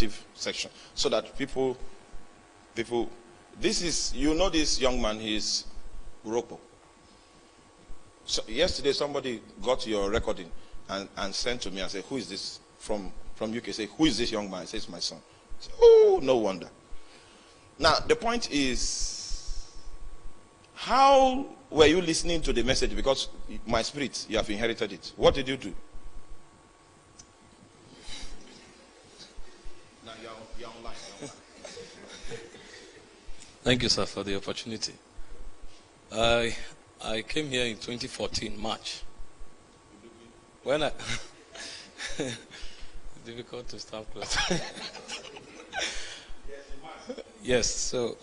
interactive section so that people, this is, you know, this young man, he's Uroko. So yesterday somebody got your recording and sent to me and said, who is this from UK? Say, who is this young man? I say, it's my son. I say, oh, no wonder. Now the point is, how were you listening to the message? Because my spirit, you have inherited it. What did you do? Now you're online. Thank you, sir, for the opportunity. I came here in 2014, March. When I... difficult to stand close. Yes, so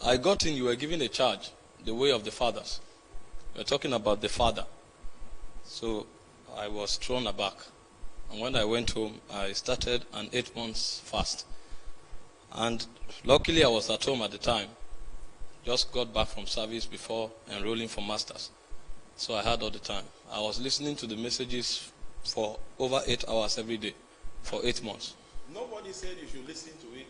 I got in, you were given a charge, the way of the fathers. We're talking about the father. So I was thrown aback. And when I went home, I started an 8 months fast. And luckily I was at home at the time. Just got back from service before enrolling for masters. So I had all the time. I was listening to the messages for over 8 hours every day for 8 months. Nobody said you should listen to it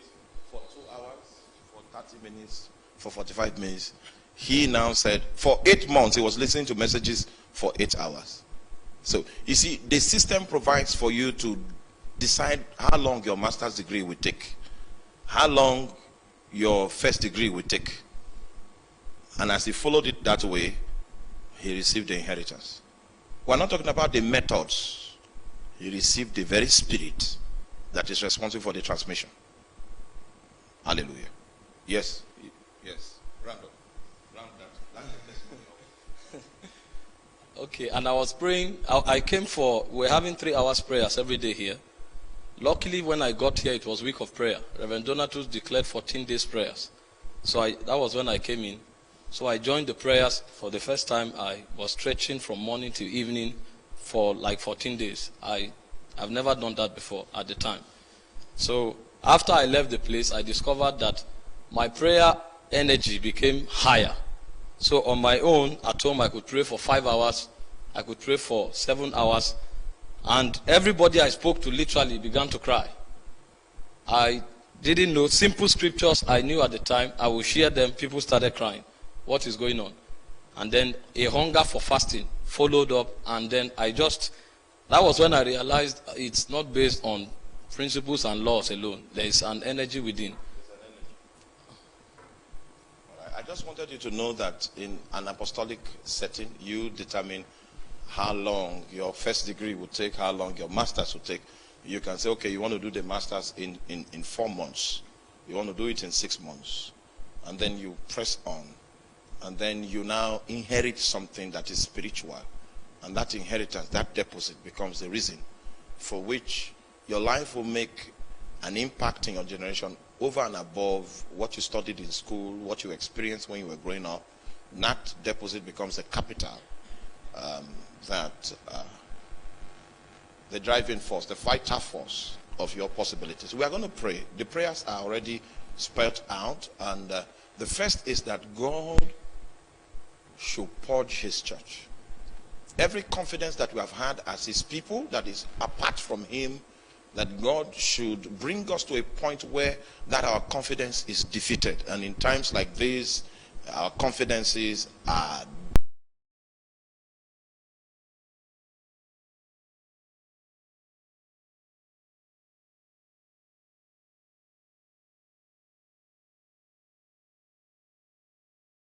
for 2 hours, for 30 minutes, for 45 minutes. He now said for 8 months he was listening to messages for 8 hours. So you see, the system provides for you to decide how long your master's degree will take, how long your first degree will take. And as he followed it that way, he received the inheritance. We're not talking about the methods. He received the very spirit that is responsible for the transmission. Hallelujah. Yes. Yes. Round up. Round that. Okay, and I was praying. I came for, we're having 3 hours prayers every day here. Luckily, when I got here, it was week of prayer. Reverend Donatus declared 14 days prayers. So that was when I came in. So I joined the prayers for the first time. I was stretching from morning to evening for like 14 days. I've never done that before at the time. So after I left the place, I discovered that my prayer energy became higher. So on my own, at home, I could pray for 5 hours. I could pray for 7 hours. And everybody I spoke to literally began to cry. I didn't know simple scriptures I knew at the time. I would share them. People started crying. What is going on? And then a hunger for fasting followed up. And then that was when I realized it's not based on principles and laws alone. There is an energy within. I just wanted you to know that in an apostolic setting, you determine how long your first degree will take, how long your master's will take. You can say, okay, you want to do the master's in 4 months. You want to do it in 6 months. And then you press on. And then you now inherit something that is spiritual. And that inheritance, that deposit becomes the reason for which your life will make an impact in your generation over and above what you studied in school, what you experienced when you were growing up. That deposit becomes a capital the driving force, the vital force of your possibilities. We are going to pray. The prayers are already spelled out. And the first is that God should purge his church. Every confidence that we have had as his people that is apart from him, that God should bring us to a point where that our confidence is defeated. And in times like this, our confidences are